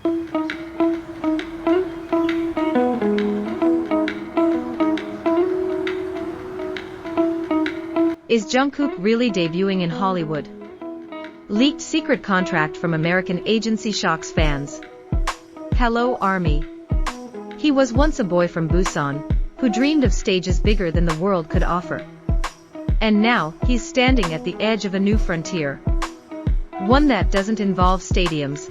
Is Jungkook really debuting in Hollywood? Leaked secret contract from American agency shocks fans. Hello ARMY. He was once a boy from Busan, who dreamed of stages bigger than the world could offer. And now, he's standing at the edge of a new frontier. One that doesn't involve stadiums,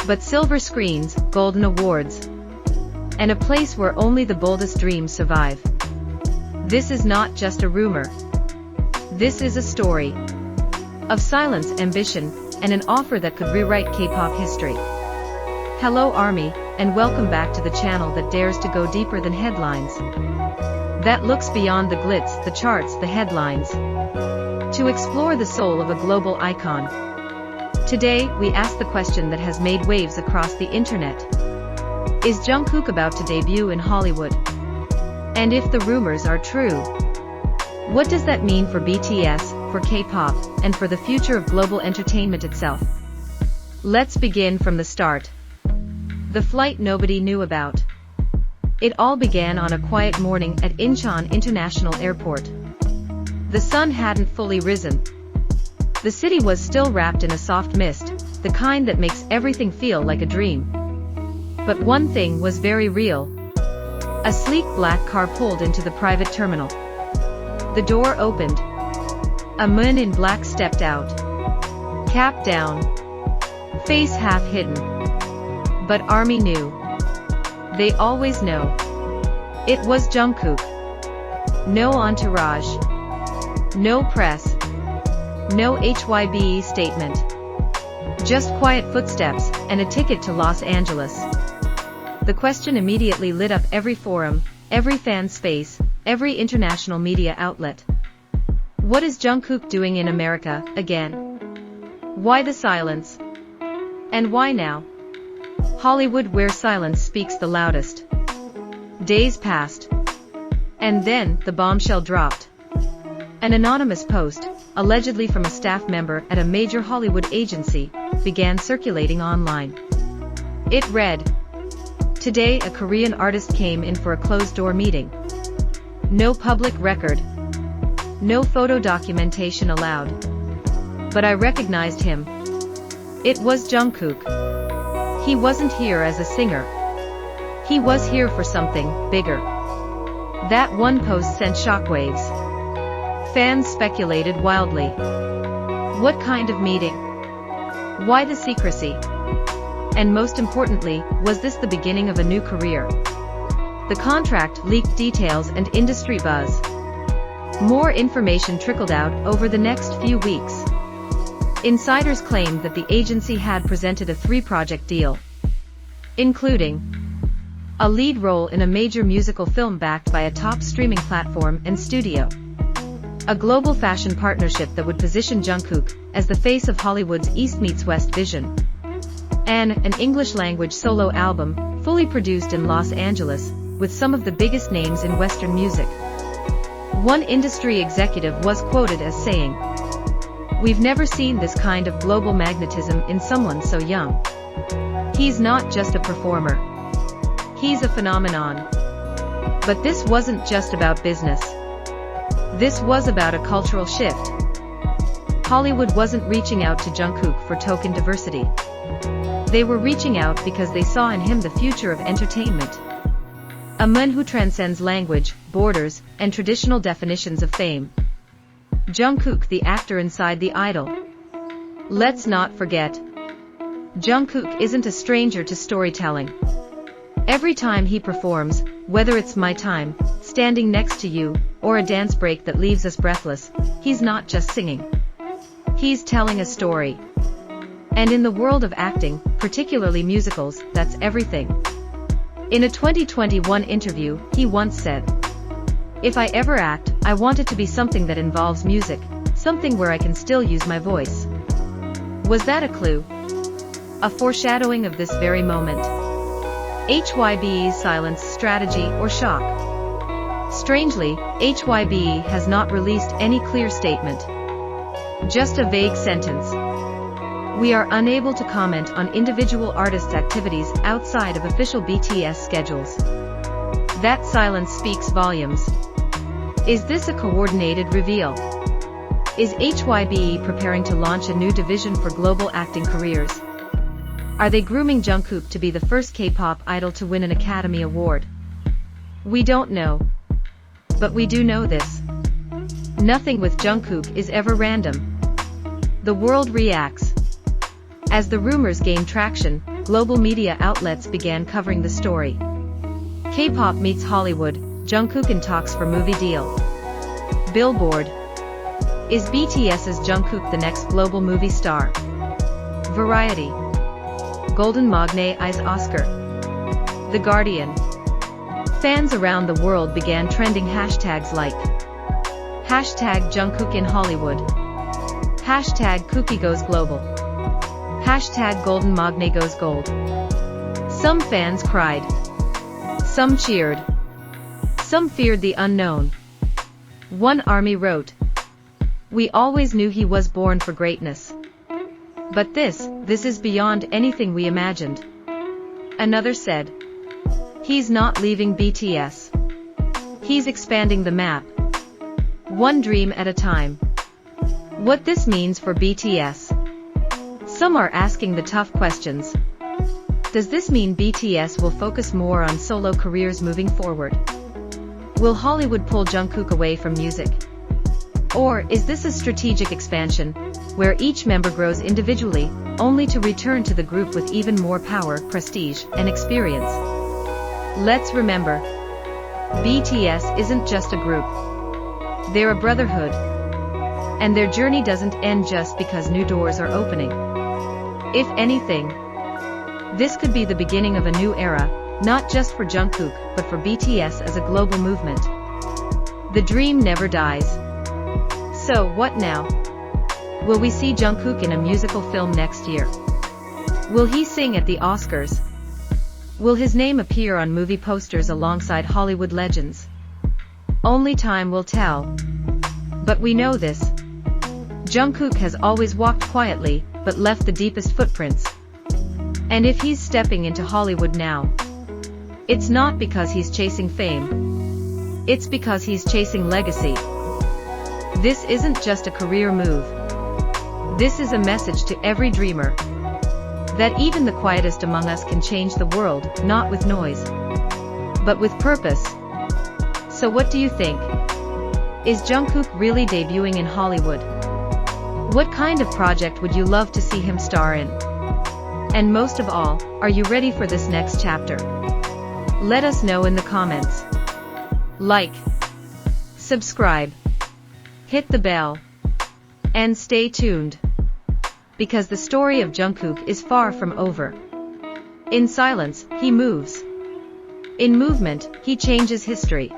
but silver screens, golden awards, and a place where only the boldest dreams survive. This is not just a rumor. This is a story of silence, ambition, and an offer that could rewrite K-pop history. Hello ARMY, and welcome back to the channel that dares to go deeper than headlines. That looks beyond the glitz, the charts, the headlines, to explore the soul of a global icon. Today, we ask the question that has made waves across the internet. Is Jungkook about to debut in Hollywood? And if the rumors are true, what does that mean for BTS, for K-pop, and for the future of global entertainment itself? Let's begin from the start. The flight nobody knew about. It all began on a quiet morning at Incheon International Airport. The sun hadn't fully risen. The city was still wrapped in a soft mist, the kind that makes everything feel like a dream. But one thing was very real. A sleek black car pulled into the private terminal. The door opened. A man in black stepped out. Cap down. Face half hidden. But ARMY knew. They always know. It was Jungkook. No entourage. No press. No HYBE statement. Just quiet footsteps, and a ticket to Los Angeles. The question immediately lit up every forum, every fan's face, every international media outlet. What is Jungkook doing in America, again? Why the silence? And why now? Hollywood, where silence speaks the loudest. Days passed. And then, the bombshell dropped. An anonymous post, allegedly from a staff member at a major Hollywood agency, began circulating online. It read, "Today a Korean artist came in for a closed-door meeting. No public record. No photo documentation allowed. But I recognized him. It was Jungkook. He wasn't here as a singer. He was here for something bigger." That one post sent shockwaves. Fans speculated wildly. What kind of meeting? Why the secrecy? And most importantly, was this the beginning of a new career? The contract leaked details and industry buzz. More information trickled out over the next few weeks. Insiders claimed that the agency had presented a 3-project deal, including a lead role in a major musical film backed by a top streaming platform and studio, a global fashion partnership that would position Jungkook as the face of Hollywood's East meets West vision, and an English-language solo album, fully produced in Los Angeles, with some of the biggest names in Western music. One industry executive was quoted as saying, "We've never seen this kind of global magnetism in someone so young. He's not just a performer. He's a phenomenon." But this wasn't just about business. This was about a cultural shift. Hollywood wasn't reaching out to Jungkook for token diversity. They were reaching out because they saw in him the future of entertainment. A man who transcends language, borders, and traditional definitions of fame. Jungkook, the actor inside the idol. Let's not forget, Jungkook isn't a stranger to storytelling. Every time he performs, whether it's My Time, Standing Next to You, or a dance break that leaves us breathless, he's not just singing. He's telling a story. And in the world of acting, particularly musicals, that's everything. In a 2021 interview, he once said, "If I ever act, I want it to be something that involves music, something where I can still use my voice." Was that a clue? A foreshadowing of this very moment? HYBE's silence, strategy, or shock? Strangely, HYBE has not released any clear statement. Just a vague sentence. We are unable to comment on individual artists' activities outside of official BTS schedules. That silence speaks volumes. Is this a coordinated reveal? Is HYBE preparing to launch a new division for global acting careers? Are they grooming Jungkook to be the first K-pop idol to win an Academy Award? We don't know. But we do know this. Nothing with Jungkook is ever random. The world reacts. As the rumors gained traction, global media outlets began covering the story. K-pop meets Hollywood, Jungkook in talks for movie deal. Billboard. Is BTS's Jungkook the next global movie star? Variety. Golden Maknae eyes Oscar. The Guardian. Fans around the world began trending hashtags like hashtag Jungkook in Hollywood, hashtag Kookie goes global, hashtag Golden Maknae goes gold. Some fans cried. Some cheered. Some feared the unknown. One army wrote, "We always knew he was born for greatness. But this is beyond anything we imagined." Another said, "He's not leaving BTS. He's expanding the map. One dream at a time." What this means for BTS? Some are asking the tough questions. Does this mean BTS will focus more on solo careers moving forward? Will Hollywood pull Jungkook away from music? Or is this a strategic expansion, where each member grows individually, only to return to the group with even more power, prestige, and experience? Let's remember, BTS isn't just a group. They're a brotherhood. And their journey doesn't end just because new doors are opening. If anything, this could be the beginning of a new era, not just for Jungkook, but for BTS as a global movement. The dream never dies. So, what now? Will we see Jungkook in a musical film next year? Will he sing at the Oscars? Will his name appear on movie posters alongside Hollywood legends? Only time will tell. But we know this. Jungkook has always walked quietly, but left the deepest footprints. And if he's stepping into Hollywood now, it's not because he's chasing fame. It's because he's chasing legacy. This isn't just a career move. This is a message to every dreamer. That even the quietest among us can change the world, not with noise, but with purpose. So what do you think? Is Jungkook really debuting in Hollywood? What kind of project would you love to see him star in? And most of all, are you ready for this next chapter? Let us know in the comments. Like, subscribe, hit the bell, and stay tuned. Because the story of Jungkook is far from over. In silence, he moves. In movement, he changes history.